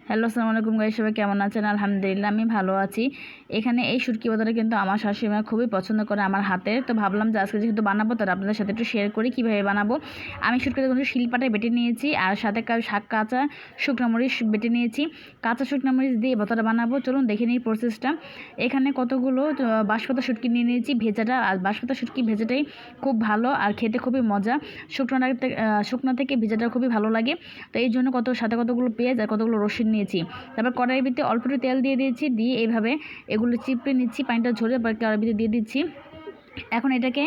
Hello, আসসালামু আলাইকুম guys, সবাই কেমন আছেন? আলহামদুলিল্লাহ আমি ভালো আছি। এখানে এই শুটকি বাজারটা কিন্তু আমার শাশুড়িমা খুবই পছন্দ করে আমার হাতের। তো ভাবলাম যে আজকে যেহেতু বানাবো তার আপনাদের সাথে একটু শেয়ার করি কীভাবে বানাবো। আমি শুটকিটা কিন্তু শিলপাটায় বেটে নিয়েছি আর সাথে শাক কাঁচা শুকনো মরিচ বেটে নিয়েছি। কাঁচা শুকনো মরিচ দিয়ে ভর্তাটা বানাবো, চলুন দেখে নিই প্রসেসটা। এখানে কতগুলো বাঁশপাতা শুটকি নিয়ে নিয়েছি ভেজাটা, আর বাঁশপাতা শুটকি ভেজাটাই খুব ভালো আর খেতে খুবই মজা। শুকনো থেকে ভেজাটা খুবই ভালো লাগে। তো এই জন্য সাথে কতগুলো পেঁয়াজ আর কতগুলো রসুন নিয়েছি। তারপর কড়াইয়ের ভিতরে অল্প একটু তেল দিয়ে দিয়েছি, দিয়ে এইভাবে এগুলো চিপড়ে নিচ্ছি, পানিটা ঝরে কড়াইয়ের ভিতরে দিয়ে দিচ্ছি। এখন এটাকে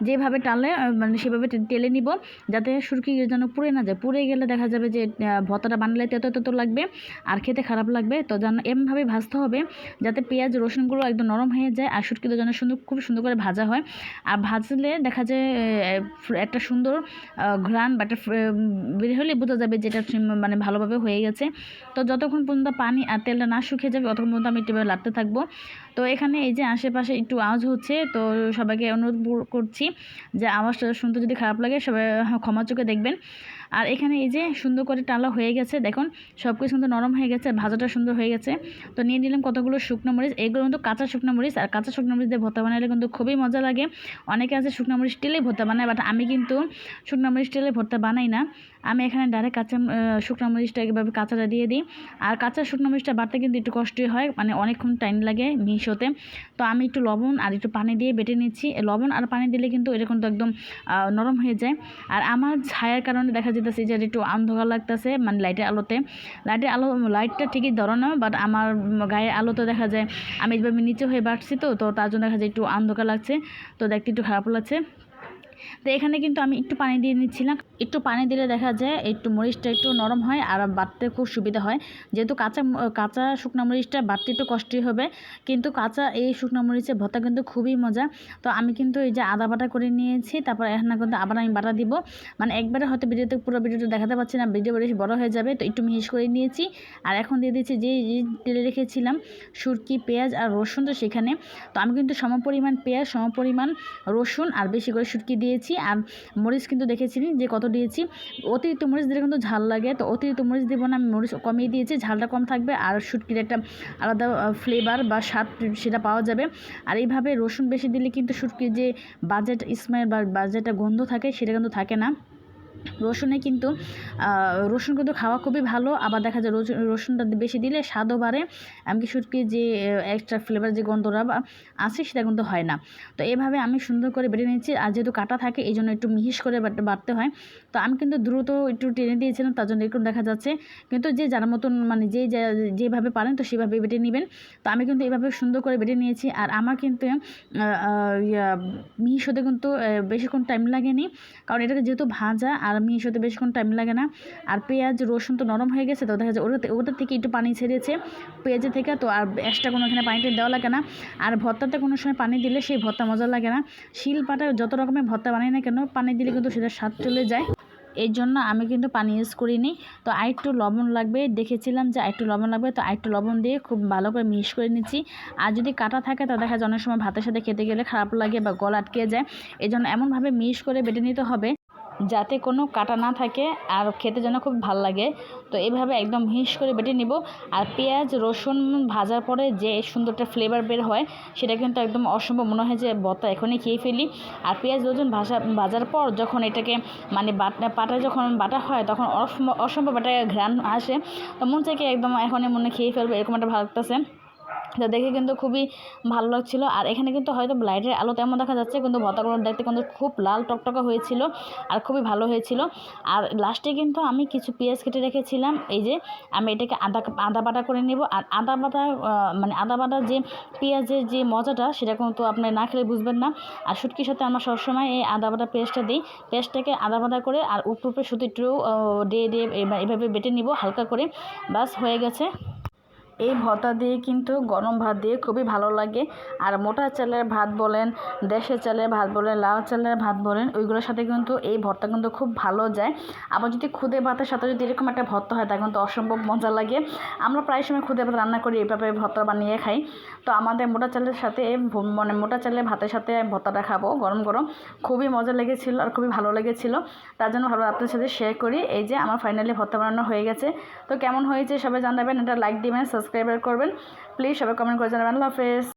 যেভাবে টালে মানে সেভাবে টেলে নিব, যাতে শুটকি যেন পুড়ে না যায়। পুড়ে গেলে দেখা যাবে যে ভর্তাটা বানালে তেতো লাগবে আর খেতে খারাপ লাগবে। তো যেন এমনভাবে ভাজতে হবে যাতে পেঁয়াজ রসুনগুলো একদম নরম হয়ে যায় আর শুটকিটা যেন খুব সুন্দর করে ভাজা হয়। আর ভাজলে দেখা যায় একটা সুন্দর ঘ্রাণ বা একটা বের হলে বোঝা যাবে যেটা মানে ভালোভাবে হয়ে গেছে। তো যতক্ষণ পর্যন্ত পানি আর তেলটা না শুকিয়ে যাবে ততক্ষণ পর্যন্ত আমি একটু লাড়তে থাকবো। তো এখানে এই যে আশেপাশে একটু আওয়াজ হচ্ছে, তো সবাইকে অনুরোধ করছি যে আওয়াজটা শুনতে যদি খারাপ লাগে সবাই ক্ষমা চোখে দেখবেন। আর এখানে এই যে সুন্দর করে টালা হয়ে গেছে, দেখুন সব কিছু সুন্দর নরম হয়ে গেছে, ভাজাটা সুন্দর হয়ে গেছে। তো নিয়ে নিলাম কতগুলো শুকনো মরিচ, এগুলো কিন্তু কাঁচা শুকনো মরিচ, আর কাঁচা শুকনো মরিচ দিয়ে ভর্তা বানালে কিন্তু খুবই মজা লাগে। অনেকে আছে শুকনো মরিচ টেলে ভর্তা বানায়, বাট আমি কিন্তু শুকনো মরিচ টেলে ভর্তা বানাই না। আমি এখানে ডাইরেক্ট কাঁচা শুকনো মরিচটা এভাবে কাঁচাটা দিয়ে দিই। আর কাঁচা শুকনো মরিচটা বাটতে কিন্তু একটু কষ্টই হয়, মানে অনেকক্ষণ টাইম লাগে মিহিস হতে। তো আমি একটু লবণ আর একটু পানি দিয়ে বেটে নিচ্ছি। লবণ আর পানি দিলে কিন্তু এটা কিন্তু একদম নরম হয়ে যায়। আর আমার ছায়ার কারণে দেখা যেতেছে যে একটু অন্ধকার লাগতেছে, মানে লাইটটা ঠিকই ধরানো, বাট আমার গায়ে আলোতে দেখা যায় আমি এইভাবে নিচে হয়ে বাড়ছি, তো তার জন্য দেখা যায় একটু অন্ধকার লাগছে, তো দেখতে একটু খারাপ লাগছে। তো এখানে কিন্তু আমি একটু পানি দিয়ে নিচ্ছিলাম, একটু পানি দিলে দেখা যায় একটু মরিচটা একটু নরম হয় আর বাটতে খুব সুবিধা হয়। যেহেতু কাঁচা শুকনো মরিচটা বাটতে একটু কষ্টই হবে, কিন্তু কাঁচা এই শুকনো মরিচের ভর্তা কিন্তু খুবই মজা। তো আমি কিন্তু এই যে আদা বাটা করে নিয়েছি, তারপর এখানে কিন্তু আবার আমি বাটা দিব, মানে একবারে হয়তো পুরো ভিডিওটা দেখাতে পারছি না, ভিডিও বেশি বড় হয়ে যাবে, তো একটু মিহিস করে নিয়েছি। আর এখন দিয়ে দিচ্ছি যে তেলে রেখেছিলাম শুটকি, পেঁয়াজ আর রসুন। তো সেখানে তো আমি কিন্তু সমপরিমাণ পেঁয়াজ, সমপরিমাণ রসুন আর বেশি করে শুটকি দিয়েছি। আর মরিচ কিন্তু দেখেছি যে কত দিয়েছি। অতিরিক্ত মরিচ দিলে কিন্তু ঝাল লাগে, তো অতিরিক্ত মরিচ দেবো না, আমি মরিচ কমিয়ে দিয়েছি, ঝালটা কম থাকবে আর শুটকির একটা আলাদা ফ্লেভার বা স্বাদ সেটা পাওয়া যাবে। আর এইভাবে রসুন বেশি দিলে কিন্তু শুটকির যে বাজেট স্মেল বা বাজেটটা গন্ধ থাকে সেটা কিন্তু থাকে না। রসুন কিন্তু খাওয়া খুবই ভালো, আবার দেখা যায় রসুনটা বেশি দিলে স্বাদও বাড়ে, এমনকি শুটকির যে এক্সট্রা ফ্লেভার যে গন্ধটা আছে সেটা কিন্তু হয় না। তো এভাবে আমি সুন্দর করে বেটে নিচ্ছি, আর যেহেতু কাটা থাকে এই জন্য একটু মিহিস করে বাটতে হয়। তো আমি কিন্তু দ্রুত একটু টেনে দিয়েছিলাম, তার জন্য এরকম দেখা যাচ্ছে, কিন্তু যে যার মতন মানে যেভাবে পারেন তো সেভাবে বেটে নেবেন। তো আমি কিন্তু এভাবে সুন্দর করে বেটে নিয়েছি। আর আমার কিন্তু মিহিস হতে কিন্তু বেশিক্ষণ টাইম লাগেনি, কারণ এটাকে যেহেতু ভাজা আর মিহিস হতে বেশিক্ষণ টাইম লাগে না। আর পেঁয়াজ রসুন তো নরম হয়ে গেছে, তো দেখা যায় ওটার থেকে একটু পানি ছেড়েছে পেঁয়াজের থেকে, তো আর এক্সট্রা কোনো এখানে পানিটা দেওয়া লাগে না। আর ভর্তাতে কোনো সময় পানি দিলে সেই ভর্তা মজা লাগে না। শিলপাটা যত রকমের ভর্তা বানাই না কেন, পানি দিলে কিন্তু সেটা স্বাদ চলে যায়, এই জন্য আমি কিন্তু পানি ইউজ করিনি। তো আরেকটু লবণ লাগবে, দেখেছিলাম যে আরেকটু লবণ লাগবে, তো আরেকটু লবণ দিয়ে খুব ভালো করে মিক্স করে নিচ্ছি। আর যদি কাটা থাকে তো দেখা যায় অনেক সময় ভাতের সাথে খেতে গেলে খারাপ লাগে বা গলা আটকে যায়, এই জন্য এমনভাবে মিক্স করে বেটে নিতে হবে যাতে কোনো কাটা না থাকে আর খেতে যেন খুব ভালো লাগে। তো এইভাবে একদম মিহিস করে বেটে নিব। আর পেঁয়াজ রসুন ভাজার পরে যে সুন্দর একটা ফ্লেভার বের হয় সেটা কিন্তু একদম অসম্ভব, মনে হয় যে ভর্তা এখনই খেয়ে ফেলি। আর পেঁয়াজ রসুন ভাজার পর যখন এটাকে মানে পাটায় যখন বাটা হয় তখন অসম্ভব একটা ঘ্রাণ আসে, তো মন থেকে একদম এখনই মনে খেয়ে ফেলবো এরকম একটা ভালো লাগতেছে। তো দেখে কিন্তু খুবই ভালো লাগছিলো। আর এখানে কিন্তু হয়তো লাইটের আলো তেমন দেখা যাচ্ছে, কিন্তু ভর্তাগুলো দেখতে কিন্তু খুব লাল টকটকা হয়েছিল আর খুবই ভালো হয়েছিল। আর লাস্টে কিন্তু আমি কিছু পেঁয়াজ কেটে রেখেছিলাম, এই যে আমি এটাকে আদা বাটা করে নেব। আর আদা বাটা যে পেঁয়াজের যে মজাটা সেটা কিন্তু আপনি না খেলে বুঝবেন না। আর শুটকির সাথে আমরা সবসময় এই আদা বাটা পেস্টটা দিই, পেস্টটাকে আদা বাটা করে আর উপরে শুধু একটু দিয়ে এভাবে বেটে নিব হালকা করে, বাস হয়ে গেছে। এই ভর্তা দিয়ে কিন্তু গরম ভাত দিয়ে খুবই ভালো লাগে। আর মোটা চালের ভাত বলেন, দেশের চালের ভাত বলেন, লাল চালের ভাত বলেন, ওইগুলোর সাথে কিন্তু এই ভর্তা কিন্তু খুব ভালো যায়। আবার যদি খুদে ভাতের সাথে যদি এরকম একটা ভর্তা হয় তা কিন্তু অসম্ভব মজা লাগে। আমরা প্রায় সময় খুদে ভাত রান্না করি, এইভাবে ভর্তা বানিয়ে খাই। তো আমাদের মোটা চালের সাথে মানে মোটা চালের ভাতের সাথে ভর্তাটা খাবো গরম গরম, খুবই মজা লেগেছিলো আর খুবই ভালো লেগেছিলো। তার জন্য ভালো আপনাদের সাথে শেয়ার করি। এই যে আমার ফাইনালি ভর্তা বানানো হয়ে গেছে। তো কেমন হয়েছে সবাই জানাবেন, এটা লাইক দিবেন, সাবস্ক্রাইব করবেন প্লিজ, সবাই কমেন্ট করে জানাবেন। আল্লাহ হাফেজ।